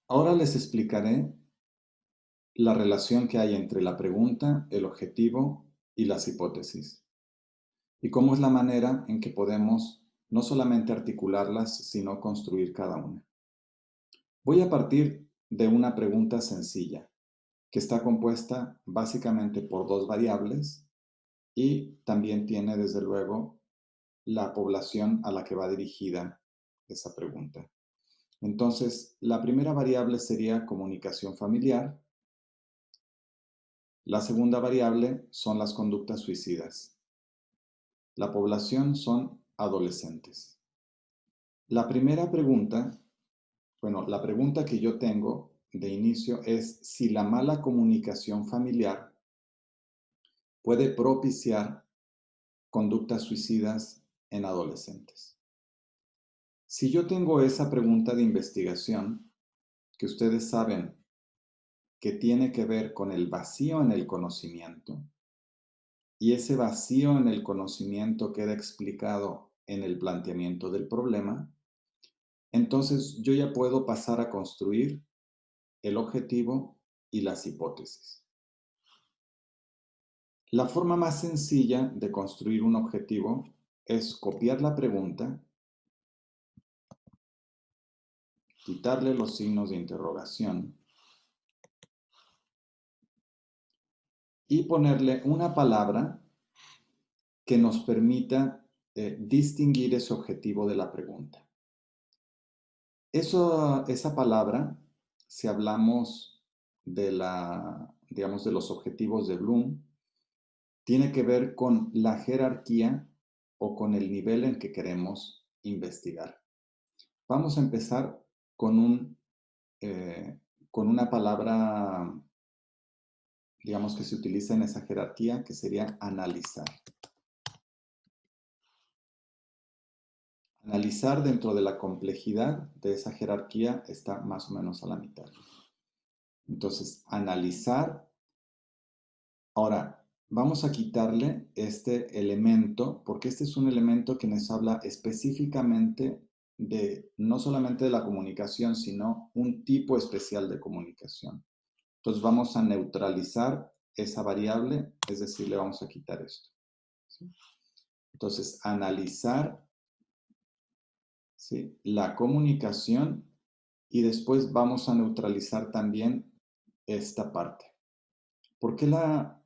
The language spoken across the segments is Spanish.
Ahora les explicaré la relación que hay entre la pregunta, el objetivo y las hipótesis, y cómo es la manera en que podemos no solamente articularlas, sino construir cada una. Voy a partir de una pregunta sencilla, que está compuesta básicamente por dos variables y también tiene, desde luego, la población a la que va dirigida esa pregunta. Entonces, la primera variable sería comunicación familiar. La segunda variable son las conductas suicidas. La población son adolescentes. La primera pregunta, la pregunta que yo tengo de inicio es si la mala comunicación familiar puede propiciar conductas suicidas en adolescentes. Si yo tengo esa pregunta de investigación, que ustedes saben que tiene que ver con el vacío en el conocimiento, y ese vacío en el conocimiento queda explicado en el planteamiento del problema, entonces yo ya puedo pasar a construir el objetivo y las hipótesis. La forma más sencilla de construir un objetivo es copiar la pregunta, quitarle los signos de interrogación y ponerle una palabra que nos permita distinguir ese objetivo de la pregunta. Esa palabra, si hablamos de de los objetivos de Bloom, tiene que ver con la jerarquía o con el nivel en que queremos investigar. Vamos a empezar con con una palabra, digamos, que se utiliza en esa jerarquía, que sería analizar. Analizar dentro de la complejidad de esa jerarquía está más o menos a la mitad. Entonces, analizar. Ahora, vamos a quitarle este elemento, porque este es un elemento que nos habla específicamente de, no solamente de la comunicación, sino un tipo especial de comunicación. Entonces vamos a neutralizar esa variable, es decir, le vamos a quitar esto. ¿Sí? Entonces, analizar, ¿sí?, la comunicación, y después vamos a neutralizar también esta parte. ¿Por qué la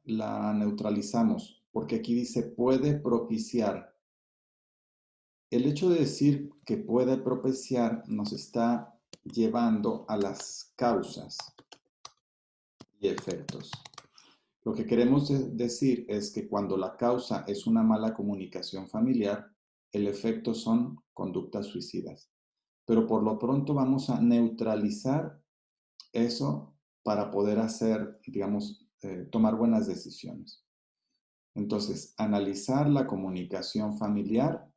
neutralizamos? Porque aquí dice puede propiciar. El hecho de decir que puede propiciar nos está llevando a las causas y efectos. Lo que queremos decir es que cuando la causa es una mala comunicación familiar, el efecto son conductas suicidas. Pero por lo pronto vamos a neutralizar eso para poder hacer, digamos, tomar buenas decisiones. Entonces, analizar la comunicación familiar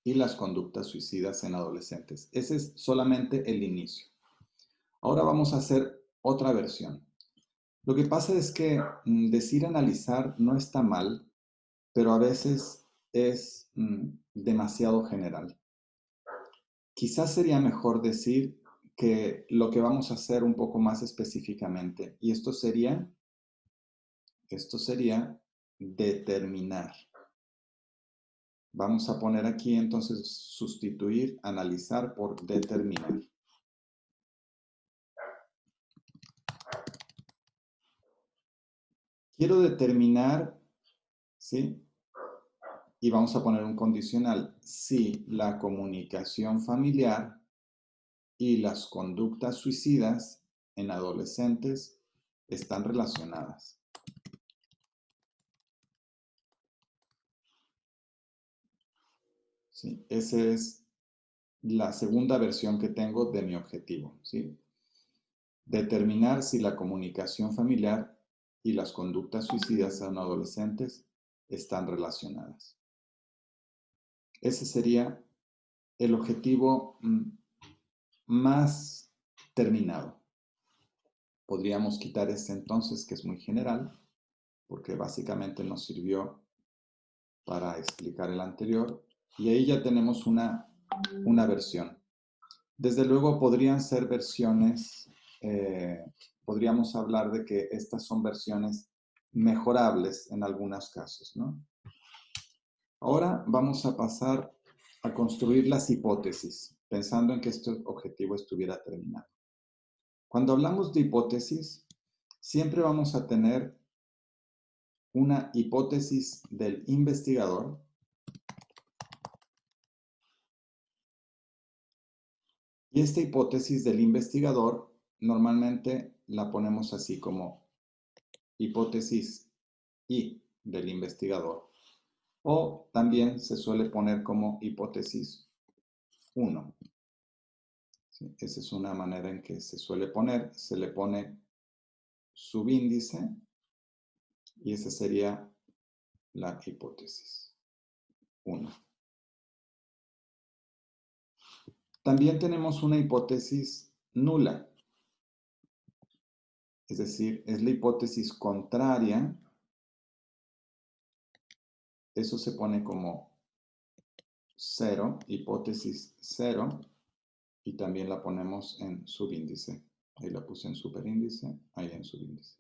y las conductas suicidas en adolescentes. Ese es solamente el inicio. Ahora vamos a hacer otra versión. Lo que pasa es que decir analizar no está mal, pero a veces es demasiado general. Quizás sería mejor decir que lo que vamos a hacer un poco más específicamente, y esto sería determinar. Vamos a poner aquí entonces sustituir analizar por determinar. Quiero determinar, ¿sí? Y vamos a poner un condicional. Si la comunicación familiar y las conductas suicidas en adolescentes están relacionadas. ¿Sí? Esa es la segunda versión que tengo de mi objetivo, ¿sí? Determinar si la comunicación familiar y las conductas suicidas en adolescentes están relacionadas. Ese sería el objetivo más terminado. Podríamos quitar este entonces, que es muy general, porque básicamente nos sirvió para explicar el anterior, y ahí ya tenemos una versión. Desde luego podrían ser versiones, podríamos hablar de que estas son versiones mejorables en algunos casos, ¿no? Ahora vamos a pasar a construir las hipótesis, pensando en que este objetivo estuviera terminado. Cuando hablamos de hipótesis, siempre vamos a tener una hipótesis del investigador y esta hipótesis del investigador normalmente la ponemos así como hipótesis I del investigador o también se suele poner como hipótesis 1. ¿Sí? Esa es una manera en que se suele poner, se le pone subíndice y esa sería la hipótesis 1. También tenemos una hipótesis nula, es decir, es la hipótesis contraria. Eso se pone como 0, hipótesis 0, y también la ponemos en subíndice. Ahí la puse en superíndice, ahí en subíndice.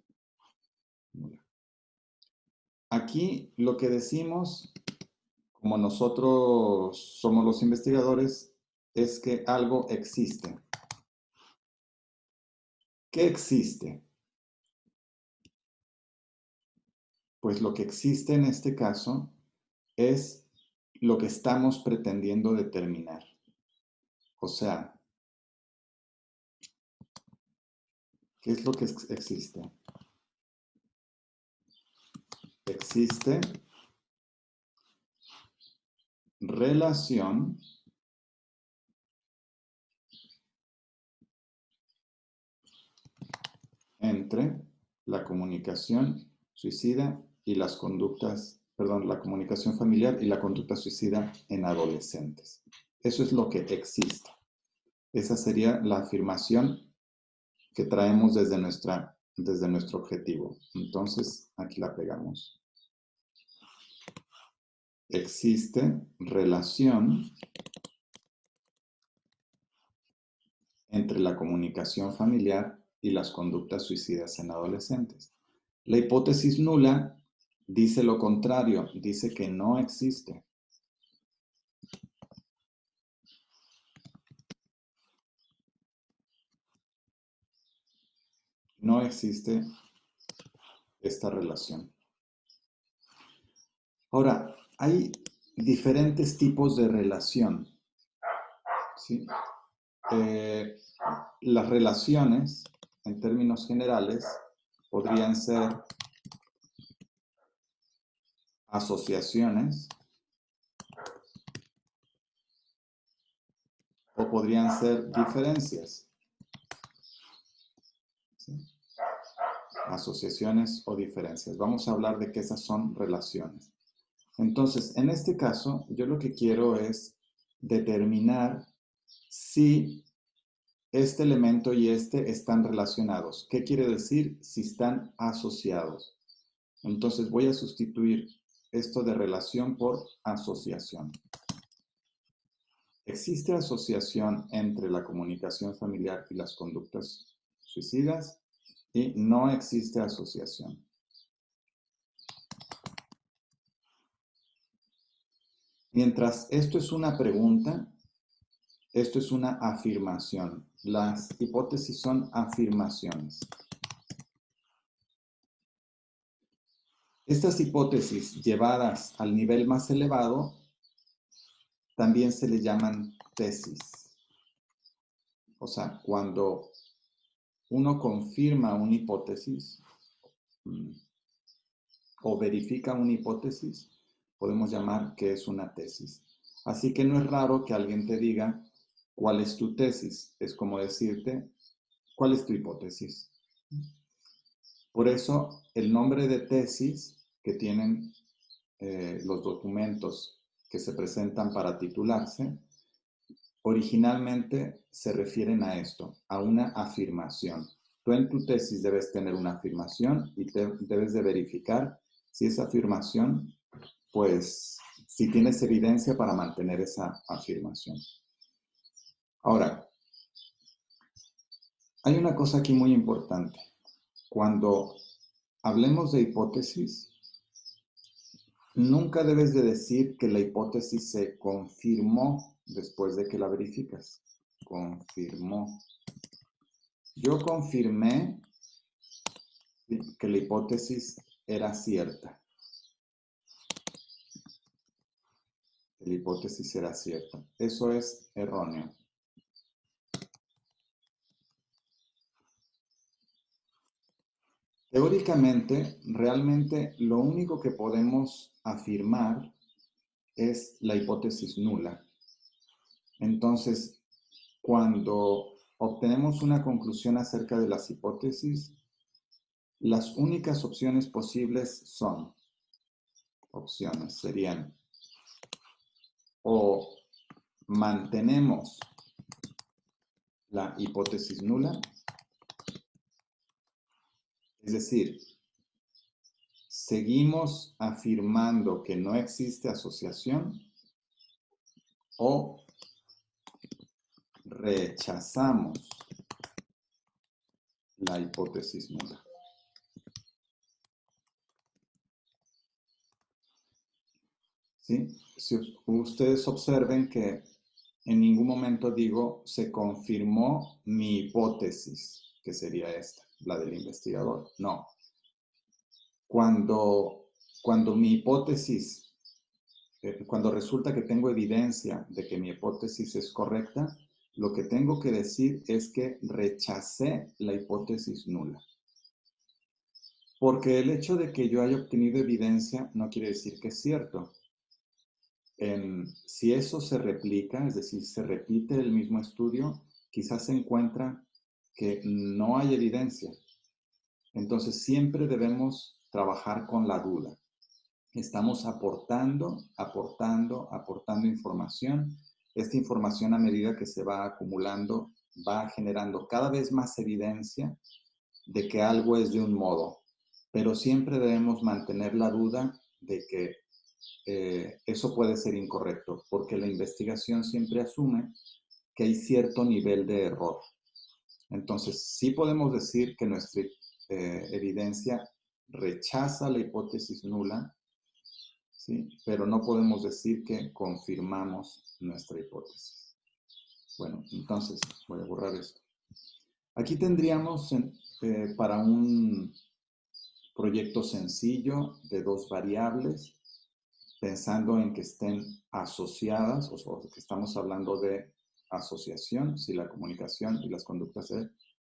Nula. Aquí lo que decimos, como nosotros somos los investigadores, es que algo existe. ¿Qué existe? Pues lo que existe en este caso es lo que estamos pretendiendo determinar. O sea, ¿qué es lo que existe? Existe relación entre la comunicación suicida y las conductas, perdón, la comunicación familiar y la conducta suicida en adolescentes. Eso es lo que existe. Esa sería la afirmación que traemos desde nuestro objetivo. Entonces, aquí la pegamos. Existe relación entre la comunicación familiar y las conductas suicidas en adolescentes. La hipótesis nula dice lo contrario, dice que no existe. No existe esta relación. Ahora, hay diferentes tipos de relación, ¿sí? Las relaciones, en términos generales, podrían ser asociaciones o podrían ser diferencias. ¿Sí? Asociaciones o diferencias. Vamos a hablar de que esas son relaciones. Entonces, en este caso, yo lo que quiero es determinar si este elemento y este están relacionados. ¿Qué quiere decir? Si están asociados. Entonces voy a sustituir esto de relación por asociación. ¿Existe asociación entre la comunicación familiar y las conductas suicidas? Y no existe asociación. Mientras esto es una pregunta, esto es una afirmación. Las hipótesis son afirmaciones. Estas hipótesis llevadas al nivel más elevado también se le llaman tesis. O sea, cuando uno confirma una hipótesis o verifica una hipótesis, podemos llamar que es una tesis. Así que no es raro que alguien te diga, ¿cuál es tu tesis? Es como decirte, ¿cuál es tu hipótesis? Por eso, el nombre de tesis que tienen los documentos que se presentan para titularse, originalmente se refieren a esto, a una afirmación. Tú en tu tesis debes tener una afirmación y debes de verificar si esa afirmación, pues, si tienes evidencia para mantener esa afirmación. Ahora, Hay una cosa aquí muy importante. Cuando hablemos de hipótesis, nunca debes de decir que la hipótesis se confirmó después de que la verificas. Confirmó. Yo confirmé que la hipótesis era cierta. La hipótesis era cierta. Eso es erróneo. Teóricamente, realmente lo único que podemos afirmar es la hipótesis nula. Entonces, cuando obtenemos una conclusión acerca de las hipótesis, las únicas opciones posibles serían o mantenemos la hipótesis nula, es decir, seguimos afirmando que no existe asociación, o rechazamos la hipótesis nula. ¿Sí? Si ustedes observen que en ningún momento digo se confirmó mi hipótesis, que sería esta, la del investigador. No. Cuando mi hipótesis, cuando resulta que tengo evidencia de que mi hipótesis es correcta, lo que tengo que decir es que rechacé la hipótesis nula. Porque el hecho de que yo haya obtenido evidencia no quiere decir que es cierto. Si eso se replica, es decir, se repite el mismo estudio, quizás se encuentra que no hay evidencia. Entonces siempre debemos trabajar con la duda. Estamos aportando información. Esta información, a medida que se va acumulando, va generando cada vez más evidencia de que algo es de un modo, pero siempre debemos mantener la duda de que eso puede ser incorrecto, porque la investigación siempre asume que hay cierto nivel de error. Entonces, sí podemos decir que nuestra evidencia rechaza la hipótesis nula, ¿sí? Pero no podemos decir que confirmamos nuestra hipótesis. Bueno, entonces voy a borrar esto. Aquí tendríamos para un proyecto sencillo de dos variables, pensando en que estén asociadas, o que estamos hablando de asociación, si la comunicación y las conductas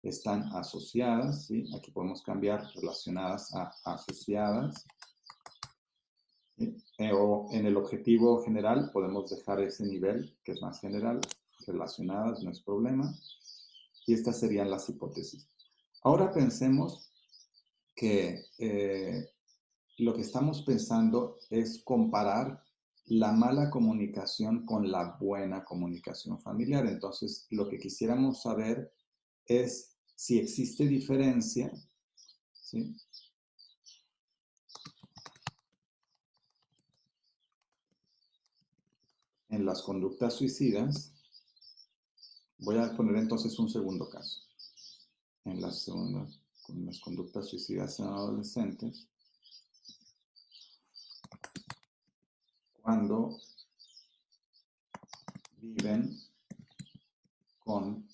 están asociadas, ¿sí? Aquí podemos cambiar relacionadas a asociadas, ¿sí? O en el objetivo general podemos dejar ese nivel, que es más general, relacionadas, no es problema, y estas serían las hipótesis. Ahora pensemos que lo que estamos pensando es comparar la mala comunicación con la buena comunicación familiar. Entonces, lo que quisiéramos saber es si existe diferencia, ¿sí?, en las conductas suicidas. Voy a poner entonces un segundo caso. En las conductas suicidas en adolescentes, cuando viven con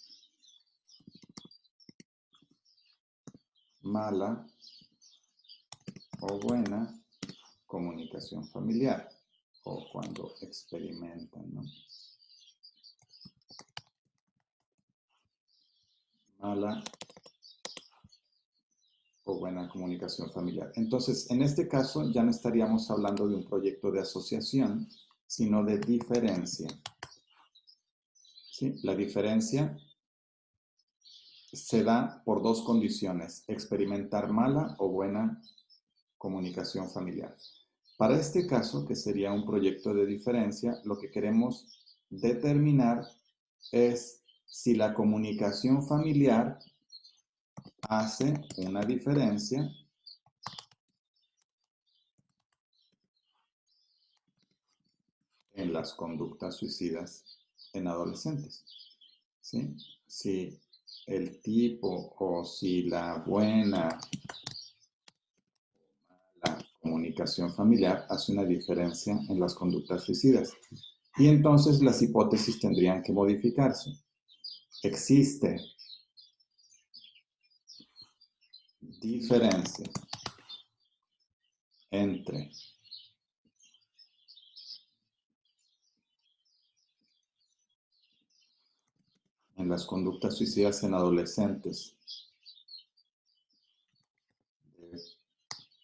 mala o buena comunicación familiar, o cuando experimentan, ¿no?, mala o buena comunicación familiar. Entonces, en este caso ya no estaríamos hablando de un proyecto de asociación, sino de diferencia. ¿Sí? La diferencia se da por dos condiciones: experimentar mala o buena comunicación familiar. Para este caso, que sería un proyecto de diferencia, lo que queremos determinar es si la comunicación familiar hace una diferencia en las conductas suicidas en adolescentes. ¿Sí? Si el tipo o si la buena la comunicación familiar hace una diferencia en las conductas suicidas. Y entonces las hipótesis tendrían que modificarse. Existe diferencia entre en las conductas suicidas en adolescentes,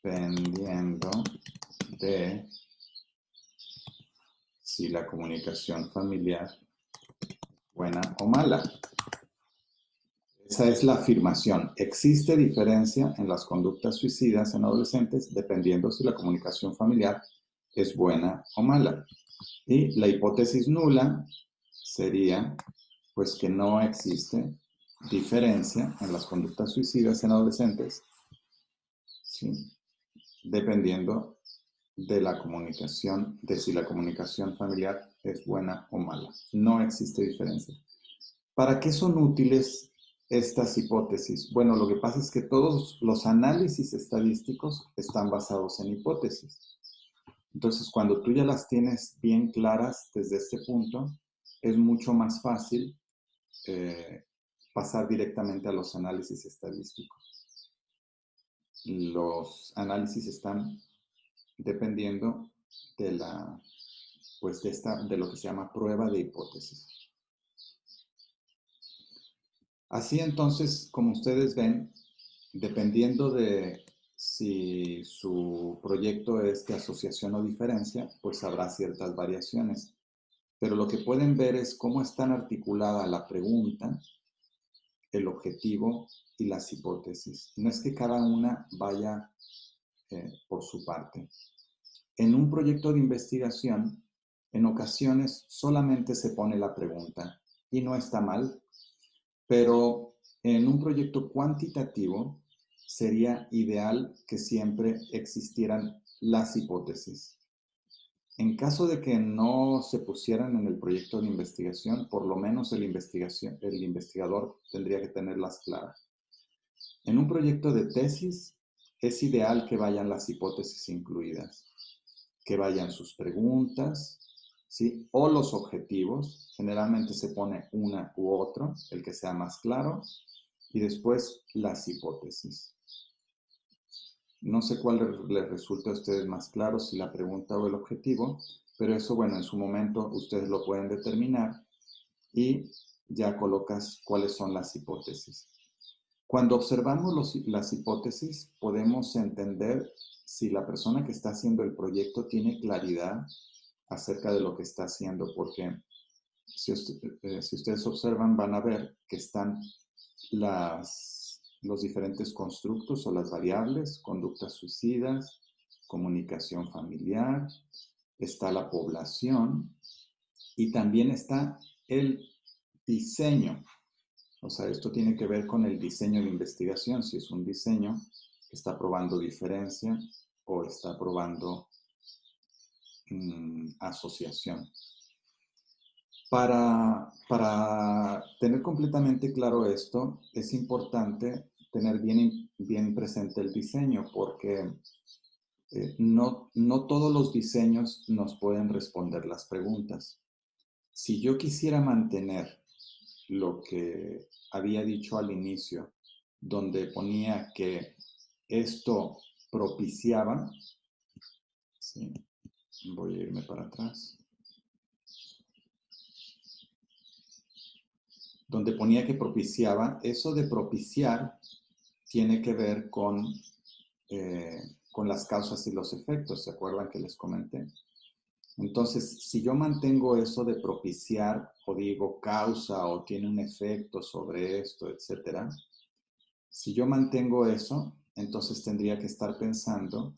dependiendo de si la comunicación familiar es buena o mala. Esa es la afirmación. Existe diferencia en las conductas suicidas en adolescentes dependiendo si la comunicación familiar es buena o mala. Y la hipótesis nula sería pues que no existe diferencia en las conductas suicidas en adolescentes, ¿sí? Dependiendo de la comunicación, de si la comunicación familiar es buena o mala. No existe diferencia. ¿Para qué son útiles estas hipótesis? Bueno, lo que pasa es que todos los análisis estadísticos están basados en hipótesis. Entonces, cuando tú ya las tienes bien claras desde este punto, es mucho más fácil pasar directamente a los análisis estadísticos. Los análisis están dependiendo de la, pues de lo que se llama prueba de hipótesis. Así entonces, como ustedes ven, dependiendo de si su proyecto es de asociación o diferencia, pues habrá ciertas variaciones. Pero lo que pueden ver es cómo están articuladas la pregunta, el objetivo y las hipótesis. No es que cada una vaya por su parte. En un proyecto de investigación, en ocasiones solamente se pone la pregunta y no está mal, pero en un proyecto cuantitativo sería ideal que siempre existieran las hipótesis. En caso de que no se pusieran en el proyecto de investigación, por lo menos el investigador tendría que tenerlas claras. En un proyecto de tesis, es ideal que vayan las hipótesis incluidas, que vayan sus preguntas, ¿sí? O los objetivos. Generalmente se pone una u otro, el que sea más claro, y después las hipótesis. No sé cuál les resulta a ustedes más claro, si la pregunta o el objetivo, pero eso, bueno, en su momento ustedes lo pueden determinar y ya colocas cuáles son las hipótesis. Cuando observamos las hipótesis, podemos entender si la persona que está haciendo el proyecto tiene claridad acerca de lo que está haciendo, porque si ustedes observan, van a ver que están los diferentes constructos o las variables, conductas suicidas, comunicación familiar, está la población y también está el diseño. O sea, esto tiene que ver con el diseño de investigación, si es un diseño que está probando diferencia o está probando asociación. Para tener completamente claro esto, es importante tener bien presente el diseño, porque no todos los diseños nos pueden responder las preguntas. Si yo quisiera mantener lo que había dicho al inicio, donde ponía que esto propiciaba, ¿sí? Voy a irme para atrás, donde ponía que propiciaba, eso de propiciar tiene que ver con las causas y los efectos, ¿se acuerdan que les comenté? Entonces, si yo mantengo eso de propiciar, o digo causa, o tiene un efecto sobre esto, etcétera, si yo mantengo eso, entonces tendría que estar pensando,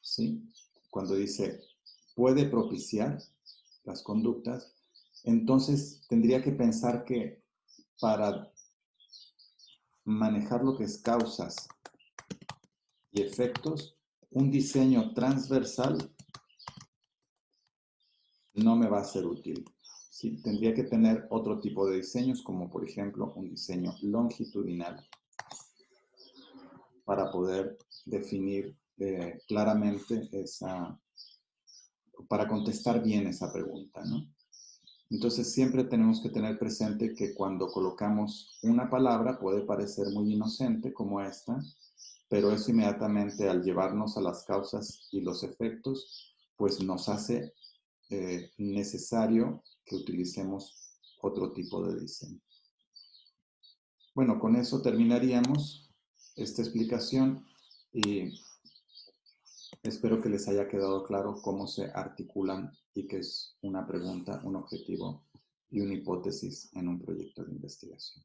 ¿sí? Cuando dice puede propiciar las conductas, entonces tendría que pensar que para manejar lo que es causas y efectos, un diseño transversal no me va a ser útil. Sí, tendría que tener otro tipo de diseños, como por ejemplo un diseño longitudinal para poder definir claramente para contestar bien esa pregunta, ¿no? Entonces siempre tenemos que tener presente que cuando colocamos una palabra puede parecer muy inocente como esta, pero eso inmediatamente al llevarnos a las causas y los efectos, pues nos hace necesario que utilicemos otro tipo de diseño. Bueno, con eso terminaríamos esta explicación y espero que les haya quedado claro cómo se articulan y qué es una pregunta, un objetivo y una hipótesis en un proyecto de investigación.